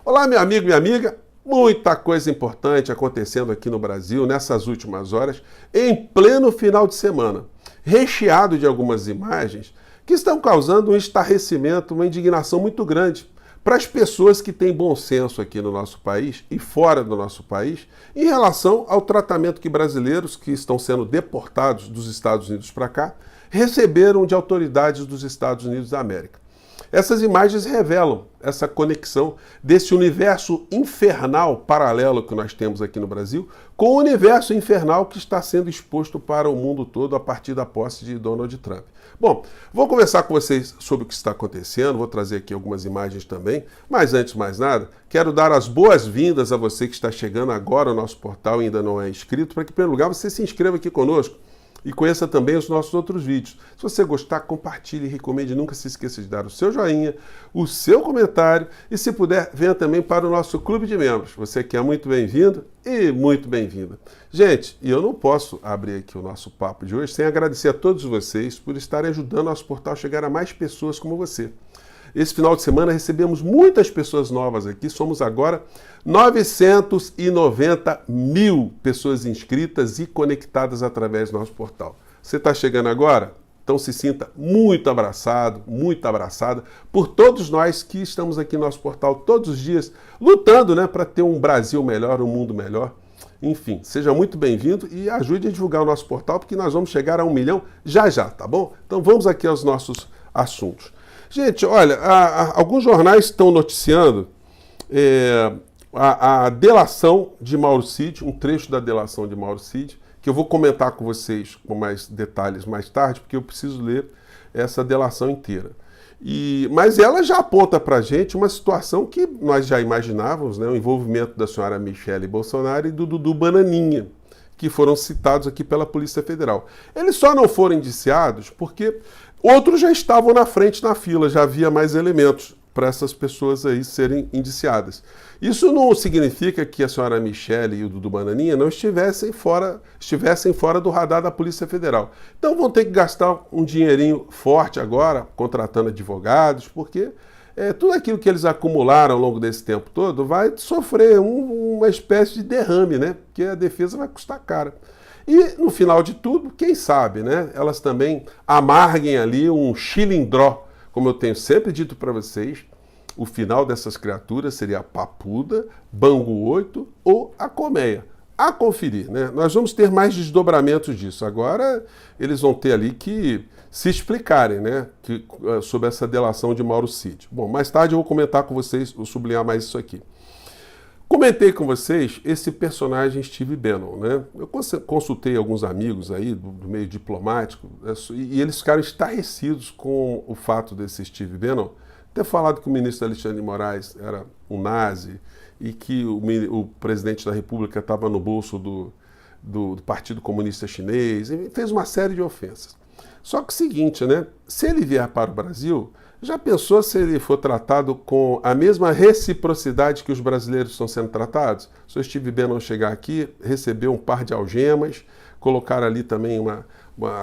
Olá, meu amigo, minha amiga. Muita coisa importante acontecendo aqui no Brasil nessas últimas horas, em pleno final de semana, recheado de algumas imagens que estão causando um estarrecimento, uma indignação muito grande para as pessoas que têm bom senso aqui no nosso país e fora do nosso país em relação ao tratamento que brasileiros que estão sendo deportados dos Estados Unidos para cá receberam de autoridades dos Estados Unidos da América. Essas imagens revelam essa conexão desse universo infernal paralelo que nós temos aqui no Brasil com o universo infernal que está sendo exposto para o mundo todo a partir da posse de Donald Trump. Bom, vou conversar com vocês sobre o que está acontecendo, vou trazer aqui algumas imagens também, mas antes de mais nada, quero dar as boas-vindas a você que está chegando agora ao nosso portal e ainda não é inscrito, para que, em primeiro lugar, você se inscreva aqui conosco e conheça também os nossos outros vídeos. Se você gostar, compartilhe e recomende. Nunca se esqueça de dar o seu joinha, o seu comentário e, se puder, venha também para o nosso clube de membros. Você que é muito bem-vindo e muito bem-vinda. Gente, e eu não posso abrir aqui o nosso papo de hoje sem agradecer a todos vocês por estarem ajudando o nosso portal a chegar a mais pessoas como você. Esse final de semana recebemos muitas pessoas novas aqui, somos agora 990 mil pessoas inscritas e conectadas através do nosso portal. Você está chegando agora? Então se sinta muito abraçado, muito abraçada por todos nós que estamos aqui no nosso portal todos os dias, lutando, para ter um Brasil melhor, um mundo melhor. Enfim, seja muito bem-vindo e ajude a divulgar o nosso portal, porque nós vamos chegar a 1 milhão já já, tá bom? Então vamos aqui aos nossos assuntos. Gente, olha, alguns jornais estão noticiando a delação de Mauro Cid, um trecho da delação de Mauro Cid, que eu vou comentar com vocês com mais detalhes mais tarde, porque eu preciso ler essa delação inteira. Mas ela já aponta para a gente uma situação que nós já imaginávamos, o envolvimento da senhora Michele Bolsonaro e do Dudu Bananinha, que foram citados aqui pela Polícia Federal. Eles só não foram indiciados porque outros já estavam na frente na fila, já havia mais elementos para essas pessoas aí serem indiciadas. Isso não significa que a senhora Michele e o Dudu Bananinha não estivessem fora do radar da Polícia Federal. Então vão ter que gastar um dinheirinho forte agora, contratando advogados, porque tudo aquilo que eles acumularam ao longo desse tempo todo vai sofrer uma espécie de derrame, porque a defesa vai custar caro. E, no final de tudo, quem sabe, elas também amarguem ali um chilindró. Como eu tenho sempre dito para vocês, o final dessas criaturas seria a Papuda, Bangu 8 ou a Colmeia. A conferir, Nós vamos ter mais desdobramentos disso. Agora, eles vão ter ali que se explicarem, sobre essa delação de Mauro Cid. Bom, mais tarde eu vou comentar com vocês, vou sublinhar mais isso aqui. Comentei com vocês esse personagem Steve Bannon, Eu consultei alguns amigos aí do meio diplomático e eles ficaram estarrecidos com o fato desse Steve Bannon ter falado que o ministro Alexandre de Moraes era um nazi e que o presidente da República estava no bolso do Partido Comunista Chinês, e fez uma série de ofensas. Só que o seguinte, se ele vier para o Brasil, já pensou se ele for tratado com a mesma reciprocidade que os brasileiros estão sendo tratados? Se o Steve Bannon chegar aqui, receber um par de algemas, colocar ali também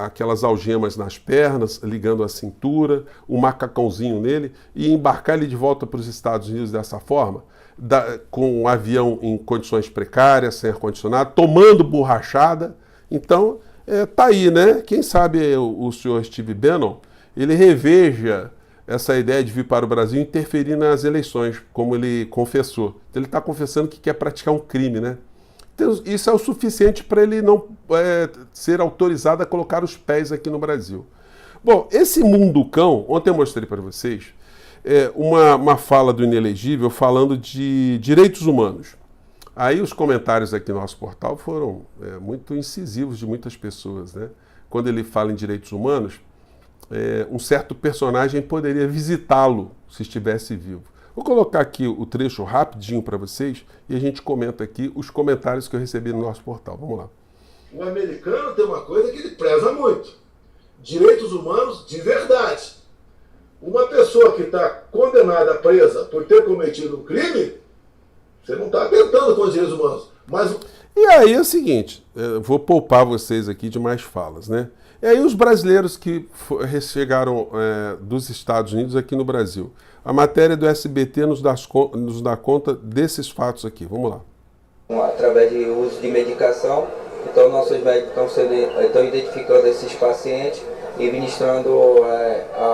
aquelas algemas nas pernas, ligando a cintura, um macacãozinho nele, e embarcar ele de volta para os Estados Unidos dessa forma, com um avião em condições precárias, sem ar-condicionado, tomando borrachada. Então, tá aí, Quem sabe o senhor Steve Bannon, ele reveja essa ideia de vir para o Brasil e interferir nas eleições, como ele confessou. Ele está confessando que quer praticar um crime, Então, isso é o suficiente para ele não ser autorizado a colocar os pés aqui no Brasil. Bom, esse munducão, ontem eu mostrei para vocês uma fala do inelegível falando de direitos humanos. Aí os comentários aqui no nosso portal foram muito incisivos de muitas pessoas, Quando ele fala em direitos humanos, um certo personagem poderia visitá-lo se estivesse vivo. Vou colocar aqui o trecho rapidinho para vocês e a gente comenta aqui os comentários que eu recebi no nosso portal. Vamos lá. O americano tem uma coisa que ele preza muito: direitos humanos de verdade. Uma pessoa que está condenada, presa por ter cometido um crime, você não está atentando com os direitos humanos. Mas... E aí é o seguinte, vou poupar vocês aqui de mais falas, E aí os brasileiros que chegaram dos Estados Unidos aqui no Brasil. A matéria do SBT nos dá conta desses fatos aqui. Vamos lá. Através de uso de medicação, então nossos médicos estão identificando esses pacientes e ministrando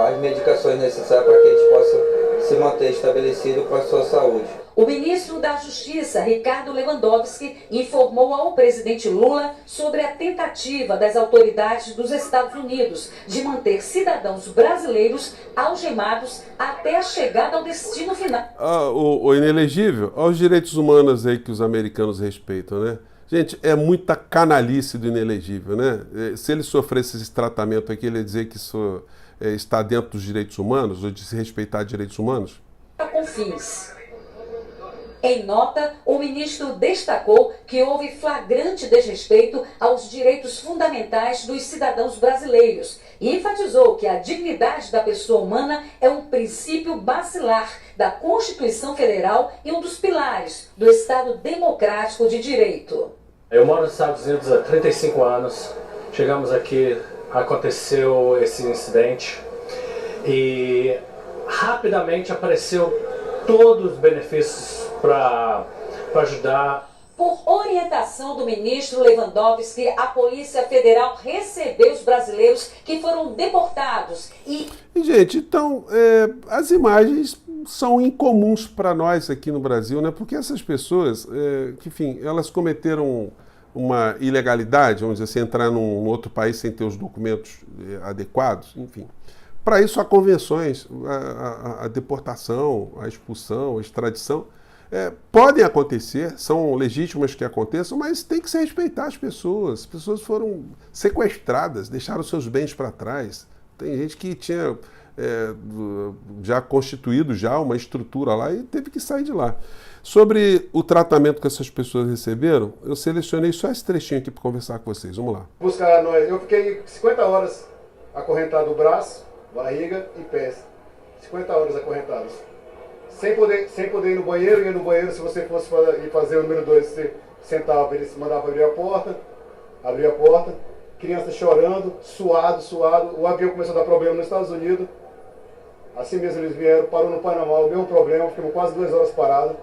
as medicações necessárias para que eles possam se manter estabelecidos com a sua saúde. O ministro da Justiça, Ricardo Lewandowski, informou ao presidente Lula sobre a tentativa das autoridades dos Estados Unidos de manter cidadãos brasileiros algemados até a chegada ao destino final. O inelegível, olha os direitos humanos aí que os americanos respeitam, né? Gente, é muita canalice do inelegível, né? Se ele sofresse esse tratamento aqui, ele ia dizer que isso está dentro dos direitos humanos, ou de se respeitar direitos humanos? Com fins. Em nota, o ministro destacou que houve flagrante desrespeito aos direitos fundamentais dos cidadãos brasileiros e enfatizou que a dignidade da pessoa humana é um princípio basilar da Constituição Federal e um dos pilares do Estado Democrático de Direito. Eu moro nos Estados Unidos há 35 anos. Chegamos aqui, aconteceu esse incidente e rapidamente apareceu todos os benefícios para ajudar. Por orientação do ministro Lewandowski, a Polícia Federal recebeu os brasileiros que foram deportados e gente, então, as imagens são incomuns para nós aqui no Brasil, né? Porque essas pessoas, enfim, elas cometeram uma ilegalidade, vamos dizer assim, entrar num outro país sem ter os documentos adequados, enfim. Para isso há convenções, a deportação, a expulsão, a extradição, podem acontecer, são legítimas que aconteçam, mas tem que se respeitar as pessoas. As pessoas foram sequestradas, deixaram seus bens para trás. Tem gente que tinha já constituído uma estrutura lá e teve que sair de lá. Sobre o tratamento que essas pessoas receberam, eu selecionei só esse trechinho aqui para conversar com vocês. Vamos lá. Eu fiquei 50 horas acorrentado o braço, barriga e pés. 50 horas acorrentados. Sem poder ir no banheiro, ia no banheiro, se você fosse ir fazer o número 2, você sentava, ele se mandava abrir a porta, criança chorando, suado, o avião começou a dar problema nos Estados Unidos, assim mesmo eles vieram, parou no Panamá, o mesmo problema, ficamos quase 2 horas parados,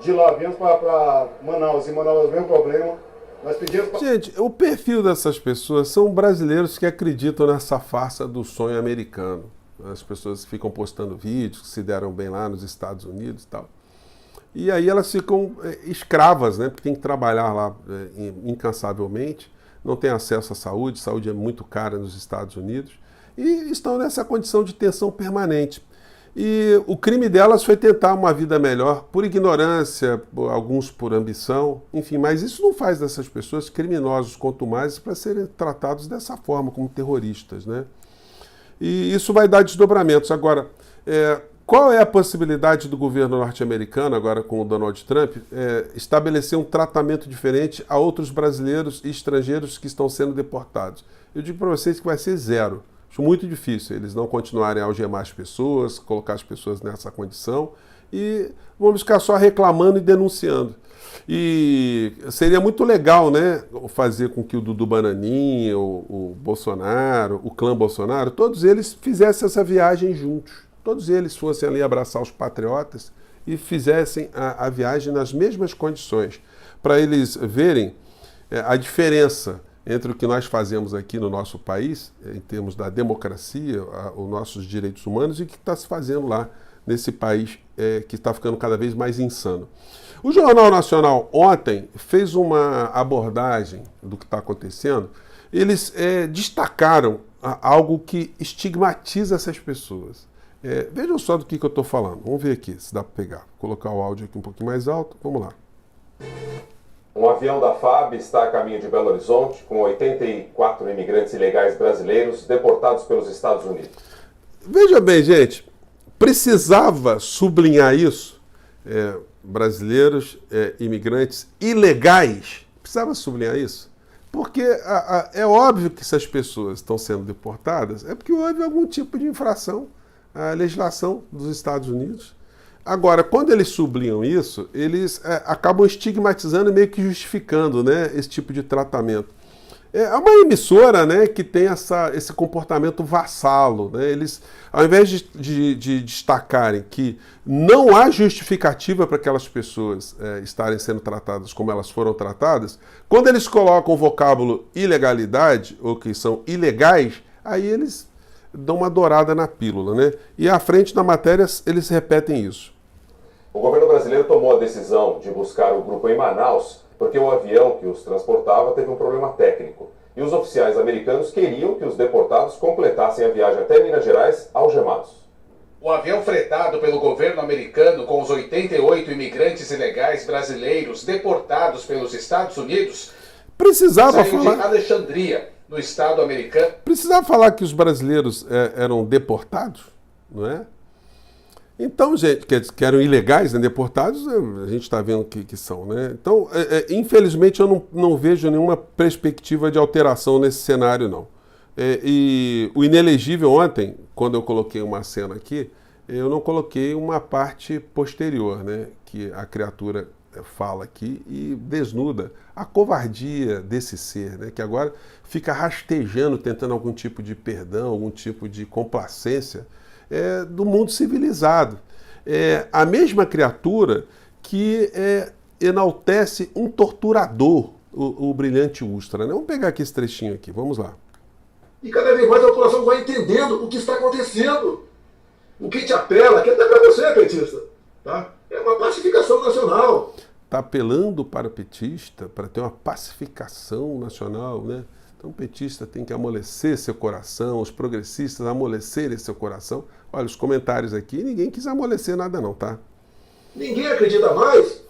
de lá viemos para Manaus, e Manaus o mesmo problema. Nós pedimos Gente, o perfil dessas pessoas são brasileiros que acreditam nessa farsa do sonho americano. As pessoas ficam postando vídeos que se deram bem lá nos Estados Unidos e tal. E aí elas ficam escravas, né? Porque tem que trabalhar lá incansavelmente, não tem acesso à saúde é muito cara nos Estados Unidos, e estão nessa condição de tensão permanente. E o crime delas foi tentar uma vida melhor por ignorância, alguns por ambição, enfim, mas isso não faz dessas pessoas criminosos contumazes para serem tratados dessa forma, como terroristas, né? E isso vai dar desdobramentos. Agora, qual é a possibilidade do governo norte-americano, agora com o Donald Trump, estabelecer um tratamento diferente a outros brasileiros e estrangeiros que estão sendo deportados? Eu digo para vocês que vai ser zero. Acho muito difícil eles não continuarem a algemar as pessoas, colocar as pessoas nessa condição e vamos ficar só reclamando e denunciando. E seria muito legal, né, fazer com que o Dudu Bananinha, o Bolsonaro, o clã Bolsonaro, todos eles fizessem essa viagem juntos. Todos eles fossem ali abraçar os patriotas e fizessem a viagem nas mesmas condições, para eles verem a diferença entre o que nós fazemos aqui no nosso país, em termos da democracia, os nossos direitos humanos, e o que está se fazendo lá nesse país que está ficando cada vez mais insano. O Jornal Nacional ontem fez uma abordagem do que está acontecendo. Eles destacaram algo que estigmatiza essas pessoas. Vejam só do que eu estou falando. Vamos ver aqui se dá para pegar. Vou colocar o áudio aqui um pouquinho mais alto. Vamos lá. Um avião da FAB está a caminho de Belo Horizonte com 84 imigrantes ilegais brasileiros deportados pelos Estados Unidos. Veja bem, gente, precisava sublinhar isso, brasileiros, imigrantes ilegais, precisava sublinhar isso, porque é óbvio que essas pessoas estão sendo deportadas, é porque houve algum tipo de infração à legislação dos Estados Unidos. Agora, quando eles sublinham isso, eles acabam estigmatizando e meio que justificando, né, esse tipo de tratamento. É uma emissora, né, que tem esse comportamento vassalo. Né? Eles, ao invés de destacarem que não há justificativa para aquelas pessoas estarem sendo tratadas como elas foram tratadas, quando eles colocam o vocábulo ilegalidade, ou que são ilegais, aí eles dão uma dourada na pílula. Né? E à frente da matéria eles repetem isso. O governo brasileiro tomou a decisão de buscar o grupo em Manaus porque o avião que os transportava teve um problema técnico. E os oficiais americanos queriam que os deportados completassem a viagem até Minas Gerais algemados. O avião fretado pelo governo americano com os 88 imigrantes ilegais brasileiros deportados pelos Estados Unidos Precisava saiu falar... de Alexandria, no estado americano. Precisava falar que os brasileiros eram deportados, não é? Então, gente, que eram ilegais, né, deportados, a gente está vendo que são, né? Então, infelizmente, eu não vejo nenhuma perspectiva de alteração nesse cenário, não. E o inelegível ontem, quando eu coloquei uma cena aqui, eu não coloquei uma parte posterior, né? Que a criatura fala aqui e desnuda a covardia desse ser, né? Que agora fica rastejando, tentando algum tipo de perdão, algum tipo de complacência do mundo civilizado. A mesma criatura que enaltece um torturador, o brilhante Ustra. Né? Vamos pegar aqui esse trechinho aqui, vamos lá. E cada vez mais a população vai entendendo o que está acontecendo. O que te apela, que até para você, petista, tá? É uma pacificação nacional. Está apelando para o petista, para ter uma pacificação nacional, né? Então o petista tem que amolecer seu coração, os progressistas amolecerem seu coração. Olha, os comentários aqui, ninguém quis amolecer nada não, tá? Ninguém acredita mais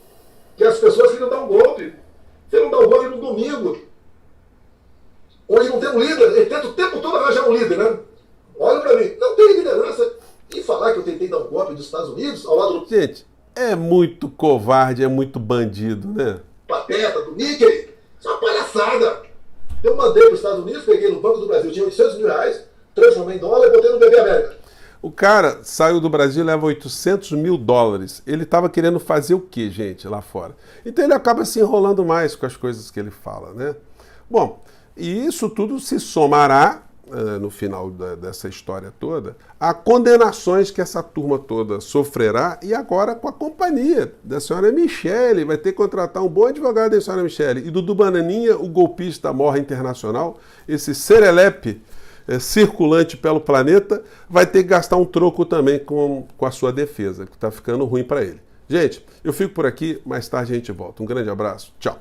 que as pessoas queriam dar um golpe. Você não dá um golpe no domingo, onde não tem um líder. Ele tenta o tempo todo arranjar um líder, né? Olha para mim, não tem liderança. E falar que eu tentei dar um golpe dos Estados Unidos ao lado do... Gente, é muito covarde, é muito bandido, né? Pateta, do Mickey. Isso é uma palhaçada. Eu mandei para os Estados Unidos, peguei no Banco do Brasil, tinha 800 mil reais, transformei em dólar e botei no BB América. O cara saiu do Brasil e leva 800 mil dólares. Ele estava querendo fazer o quê, gente, lá fora? Então ele acaba se enrolando mais com as coisas que ele fala, né? Bom, e isso tudo se somará, no final dessa história toda, a condenações que essa turma toda sofrerá, e agora com a companhia da senhora Michele. Vai ter que contratar um bom advogado da senhora Michele. E Dudu Bananinha, o golpista morra internacional, esse serelepe circulante pelo planeta, vai ter que gastar um troco também com a sua defesa, que está ficando ruim para ele. Gente, eu fico por aqui, mais tarde a gente volta. Um grande abraço, tchau.